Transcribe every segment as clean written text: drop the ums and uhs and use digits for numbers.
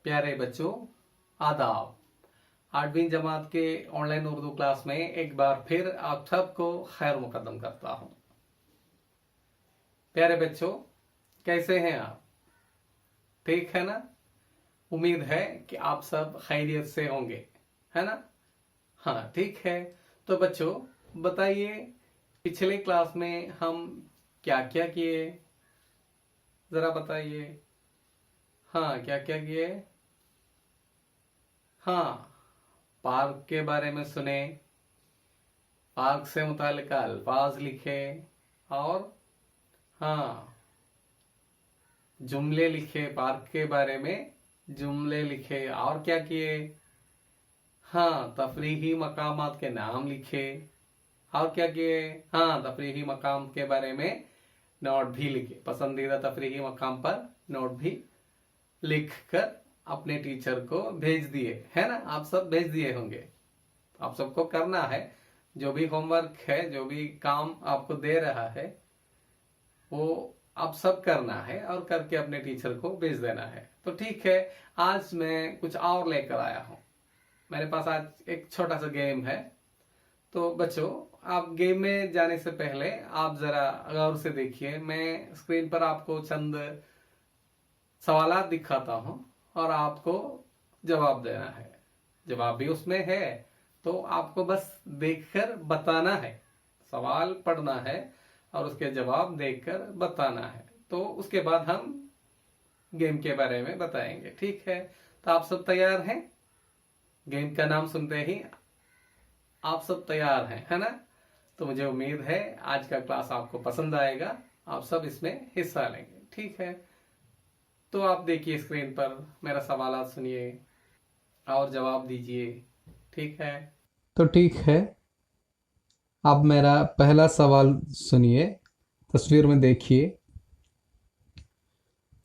प्यारे बच्चों, आदाब। 8वीं जमात के ऑनलाइन उर्दू क्लास में एक बार फिर आप सबको खैर मुकदम करता हूं। प्यारे बच्चों, कैसे हैं आप? ठीक है ना? उम्मीद है कि आप सब खैरियत से होंगे, है ना? हाँ, ठीक है। तो बच्चों, बताइए, पिछले क्लास में हम क्या क्या किए? जरा बताइए। हाँ, क्या क्या किए? हाँ, पार्क के बारे में सुने, पार्क से मुताल्लिक अल्फाज लिखे, और हाँ, जुमले लिखे, पार्क के बारे में जुमले लिखे, और क्या किए? हाँ, तफरीही मकामात के नाम लिखे, और क्या किए? हाँ, तफरीही मकाम के बारे में नोट भी लिखे, पसंदीदा तफरीही मकाम पर नोट भी लिख कर अपने टीचर को भेज दिए, है ना? आप सब भेज दिए होंगे। आप सबको करना है, जो भी होमवर्क है, जो भी काम आपको दे रहा है, वो आप सब करना है और करके अपने टीचर को भेज देना है। तो ठीक है, आज मैं कुछ और लेकर आया हूँ। मेरे पास आज एक छोटा सा गेम है। तो बच्चों, आप गेम में जाने से पहले आप जरा गौर से देखिए। मैं स्क्रीन पर आपको चंद सवालात दिखाता हूँ और आपको जवाब देना है। जवाब भी उसमें है, तो आपको बस देखकर बताना है। सवाल पढ़ना है और उसके जवाब देखकर बताना है। तो उसके बाद हम गेम के बारे में बताएंगे, ठीक है? तो आप सब तैयार हैं? गेम का नाम सुनते ही आप सब तैयार हैं, है ना? तो मुझे उम्मीद है आज का क्लास आपको पसंद आएगा, आप सब इसमें हिस्सा लेंगे, ठीक है? तो आप देखिए स्क्रीन पर, मेरा सवाल सुनिए और जवाब दीजिए, ठीक है? तो ठीक है, अब मेरा पहला सवाल सुनिए। तस्वीर में देखिए,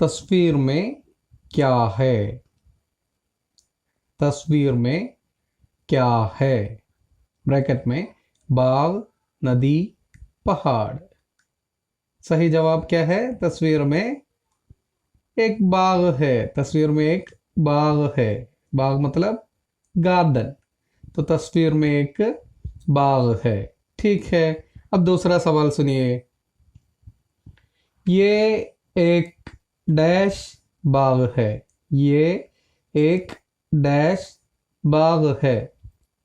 तस्वीर में क्या है? तस्वीर में क्या है? ब्रैकेट में बाग, नदी, पहाड़। सही जवाब क्या है? तस्वीर में एक बाग है। तस्वीर में एक बाग है। बाग मतलब गार्डन। तो तस्वीर में एक बाग है, ठीक है। अब दूसरा सवाल सुनिए। ये एक डैश बाग है। ये एक डैश बाग है।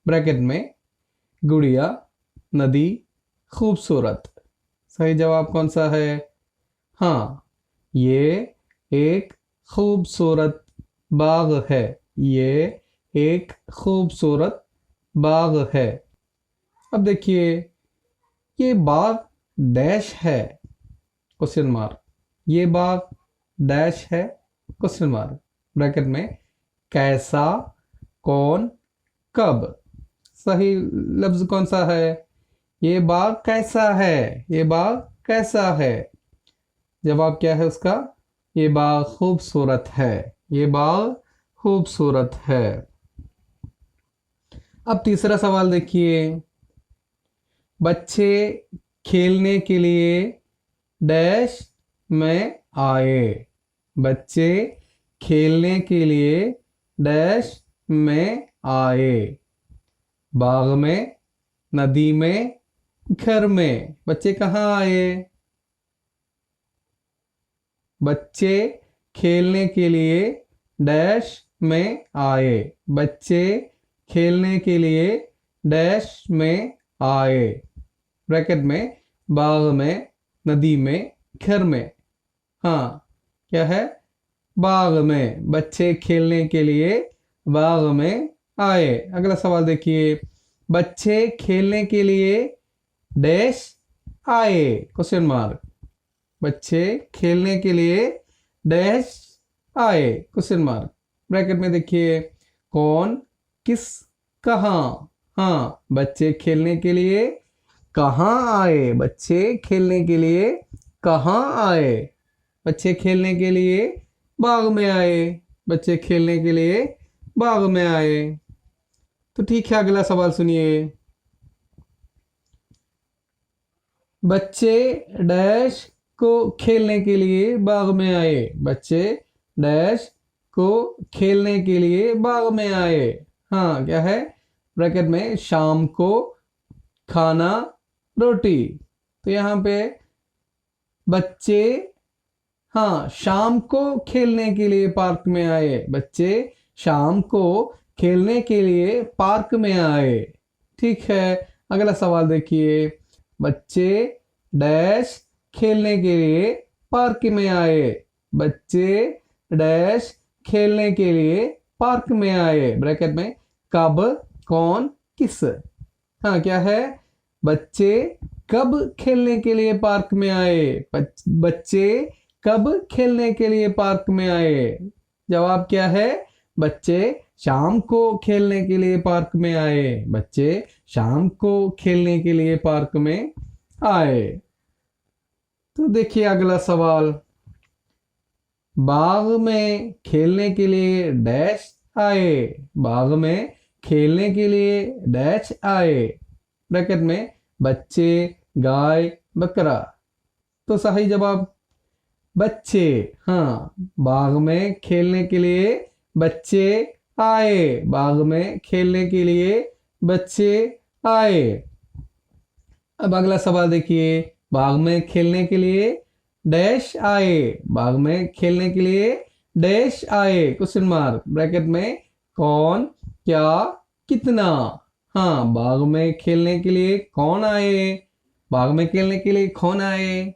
ब्रैकेट में गुड़िया, नदी, खूबसूरत। सही जवाब कौन सा है? हाँ, ये एक खूबसूरत बाग है। ये एक खूबसूरत बाग है। अब देखिए, ये बाग डैश है, क्वेश्चन मार्क। ये बाग डैश है, क्वेश्चन मार्क। ब्रैकेट में कैसा, कौन, कब। सही लफ्ज कौन सा है? ये बाग कैसा है। ये बाग कैसा है। जवाब क्या है उसका? ये बाग खूबसूरत है। ये बाग खूबसूरत है। अब तीसरा सवाल देखिए। बच्चे खेलने के लिए डैश में आए। बच्चे खेलने के लिए डैश में आए। बाग में, नदी में, घर में। बच्चे कहाँ आए? बच्चे खेलने के लिए डैश में आए। बच्चे खेलने के लिए डैश में आए। ब्रैकेट में बाग में, नदी में, घर में। हाँ, क्या है? बाग में। बच्चे खेलने के लिए बाग में आए। अगला सवाल देखिए। बच्चे खेलने के लिए डैश आए, क्वेश्चन मार्क। बच्चे खेलने के लिए डैश आए, क्वेश्चन मार्क। ब्रैकेट में देखिए कौन, किस, कहाँ। हाँ, बच्चे खेलने के लिए कहाँ आए। बच्चे खेलने के लिए कहाँ आए। बच्चे खेलने के लिए बाग में आए। बच्चे खेलने के लिए बाग में आए। तो ठीक है, अगला सवाल सुनिए। बच्चे डैश को खेलने के लिए बाग में आए। बच्चे डैश को खेलने के लिए बाग में आए। हाँ, क्या है ब्रैकेट में, शाम को खाना रोटी। तो यहाँ पे बच्चे, हाँ, शाम को खेलने के लिए पार्क में आए। बच्चे शाम को खेलने के लिए पार्क में आए। ठीक है, अगला सवाल देखिए। बच्चे डैश खेलने के लिए पार्क में आए। बच्चे डैश खेलने के लिए पार्क में आए। ब्रैकेट में कब, कौन, किस। हाँ, क्या है, बच्चे कब खेलने के लिए पार्क में आए। बच्चे कब खेलने के लिए पार्क में आए। जवाब क्या है, बच्चे शाम को खेलने के लिए पार्क में आए। बच्चे शाम को खेलने के लिए पार्क में आए। तो देखिए अगला सवाल। बाग में खेलने के लिए डैश आए। बाग में खेलने के लिए डैश आए। ब्रैकेट में बच्चे, गाय, बकरा। तो सही जवाब बच्चे। हाँ, बाग में खेलने के लिए बच्चे आए। बाग में खेलने के लिए बच्चे आए। अब अगला सवाल देखिए। बाग में खेलने के लिए डैश आए। बाग में खेलने के लिए डैश आए, क्वेश्चन मार्क। ब्रैकेट में कौन, क्या, कितना। हाँ, बाग में खेलने के लिए कौन आए। बाग में खेलने के लिए कौन आए।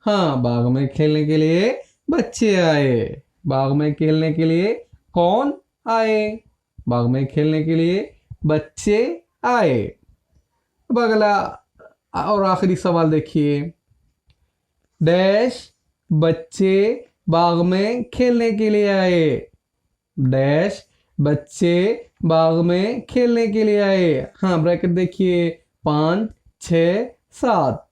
हाँ, बाग में खेलने के लिए बच्चे आए। बाग में खेलने के लिए कौन आए। बाग में खेलने के लिए बच्चे आए। अब अगला और आखिरी सवाल देखिए। डैश बच्चे बाग में खेलने के लिए आए। डैश बच्चे बाग में खेलने के लिए आए। हाँ, ब्रैकेट देखिए, 5, 6, 7।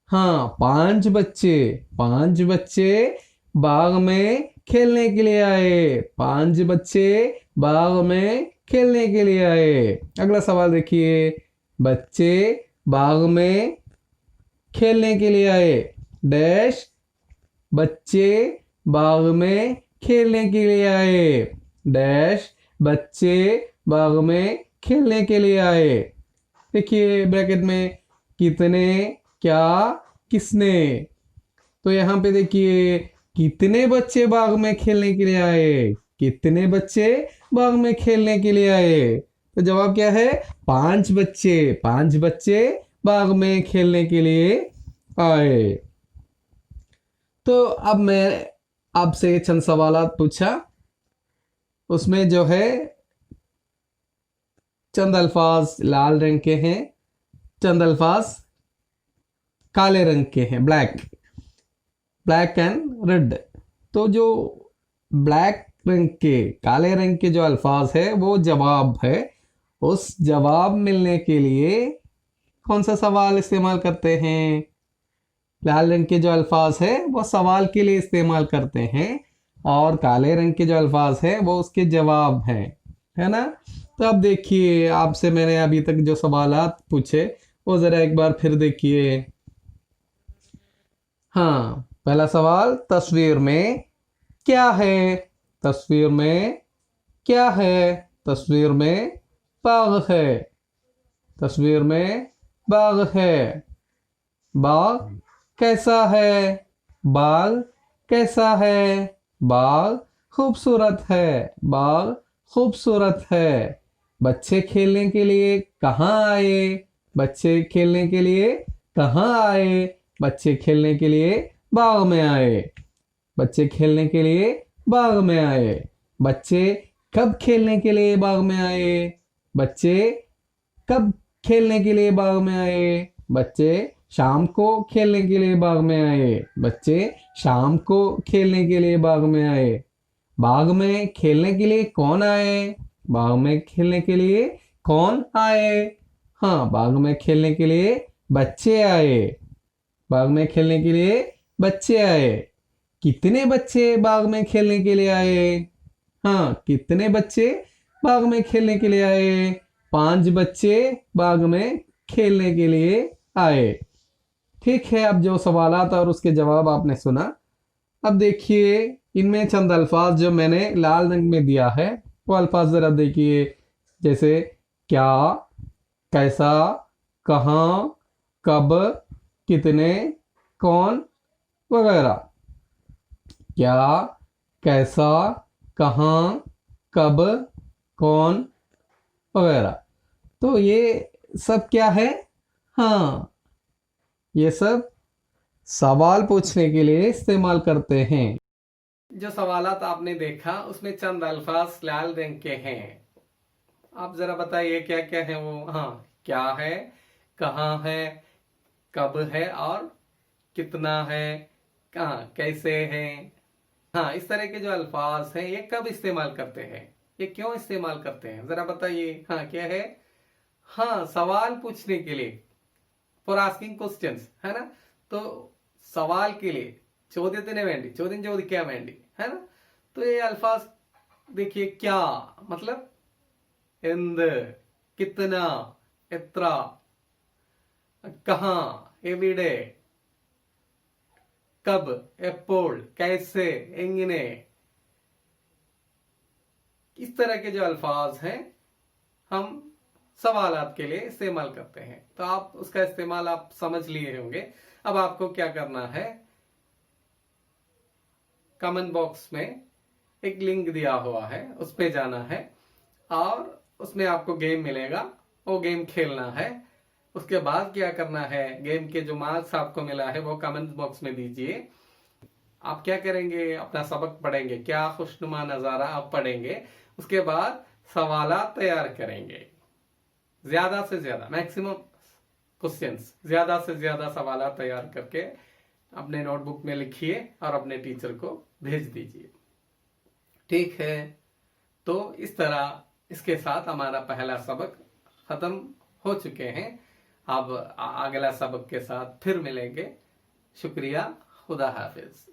हाँ, 5 बच्चे, 5 बच्चे बाग में खेलने के लिए आए। 5 बच्चे बाग में खेलने के लिए आए। अगला सवाल देखिए। बच्चे बाग में खेलने के लिए आए। डैश बच्चे बाग में खेलने के लिए आए। डैश बच्चे बाग में खेलने के लिए आए। देखिए ब्रैकेट में कितने, क्या, किसने। तो यहाँ पे देखिए, कितने बच्चे बाग में खेलने के लिए आए। कितने बच्चे बाग में खेलने के लिए आए। तो जवाब क्या है, 5 बच्चे। 5 बच्चे बाग में खेलने के लिए आए। तो अब मैं आपसे चंद सवालात पूछा, उसमें जो है चंद अल्फाज लाल रंग के हैं, चंद अल्फाज काले रंग के हैं, ब्लैक एंड रेड। तो जो ब्लैक रंग के, काले रंग के जो अल्फाज है वो जवाब है। उस जवाब मिलने के लिए कौन सा सवाल इस्तेमाल करते हैं। लाल रंग के जो अल्फाज है वो सवाल के लिए इस्तेमाल करते हैं, और काले रंग के जो अल्फाज है वो उसके जवाब हैं, है ना। तो अब देखिए, आपसे मैंने अभी तक जो सवालात पूछे वो ज़रा एक बार फिर देखिए। हाँ, पहला सवाल, तस्वीर में क्या है। तस्वीर में क्या है। तस्वीर में बाग है। तस्वीर में बाग है। बाग कैसा है। बाग कैसा है। बाग खूबसूरत है। बाग खूबसूरत है। बच्चे खेलने के लिए कहाँ आए। बच्चे खेलने के लिए कहाँ आए। बच्चे खेलने के लिए बाग में आए। बच्चे खेलने के लिए बाग में आए। बच्चे कब खेलने के लिए बाग में आए। बच्चे कब खेलने के लिए बाग में आए। बच्चे शाम को खेलने के लिए बाग में आए। बच्चे शाम को खेलने के लिए बाग में आए। बाग में खेलने के लिए कौन आए। बाग में खेलने के लिए कौन आए। हाँ, बाग में खेलने के लिए बच्चे आए। बाग में खेलने के लिए बच्चे आए। कितने बच्चे बाग में खेलने के लिए आए। हाँ, कितने बच्चे बाग में खेलने के लिए आए। 5 बच्चे बाग में खेलने के लिए आए। ठीक है, अब जो सवालात और उसके जवाब आपने सुना, अब देखिए इनमें चंद अल्फाज जो मैंने लाल रंग में दिया है वो अल्फाज जरा देखिए, जैसे क्या, कैसा, कहाँ, कब, कितने, कौन वगैरह। क्या, कैसा, कहाँ, कब, कौन वगैरह। तो ये सब क्या है? हाँ, ये सब सवाल पूछने के लिए इस्तेमाल करते हैं। जो सवालात आपने देखा उसमें चंद अल्फाज लाल रंग के हैं। आप जरा बताइए क्या क्या है वो। हाँ, क्या है, कहाँ है, कब है और कितना है, कहाँ कैसे है। हाँ, इस तरह के जो अल्फाज हैं ये कब इस्तेमाल करते हैं, ये क्यों इस्तेमाल करते हैं, जरा बताइए। हाँ, क्या है? हाँ, सवाल पूछने के लिए, फॉर आस्किंग क्वेश्चंस, है ना। तो सवाल के लिए, ചോദ്യത്തിന് വേണ്ടി, ചോദ്യം ചോദിക്കാൻ വേണ്ടി, है ना। तो ये अल्फाज देखिए, क्या मतलब എന്ത്, कितना എത്ര, कहाँ എവിടെ, कब എപ്പോൾ, कैसे എങ്ങനെ। इस तरह के जो अल्फाज हैं हम सवालात के लिए इस्तेमाल करते हैं। तो आप उसका इस्तेमाल आप समझ लिए होंगे। अब आपको क्या करना है, कमेंट बॉक्स में एक लिंक दिया हुआ है, उस पे जाना है और उसमें आपको गेम मिलेगा, वो गेम खेलना है। उसके बाद क्या करना है, गेम के जो मार्क्स आपको मिला है वो कमेंट बॉक्स में दीजिए। आप क्या करेंगे, अपना सबक पढ़ेंगे, क्या खुशनुमा नजारा आप पढ़ेंगे। उसके बाद सवालात तैयार करेंगे, ज्यादा से ज्यादा, मैक्सिमम क्वेश्चंस, ज्यादा से ज्यादा सवालात तैयार करके अपने नोटबुक में लिखिए और अपने टीचर को भेज दीजिए। ठीक है, तो इस तरह इसके साथ हमारा पहला सबक खत्म हो चुके हैं। अब अगला सबक के साथ फिर मिलेंगे। शुक्रिया, खुदा हाफिज।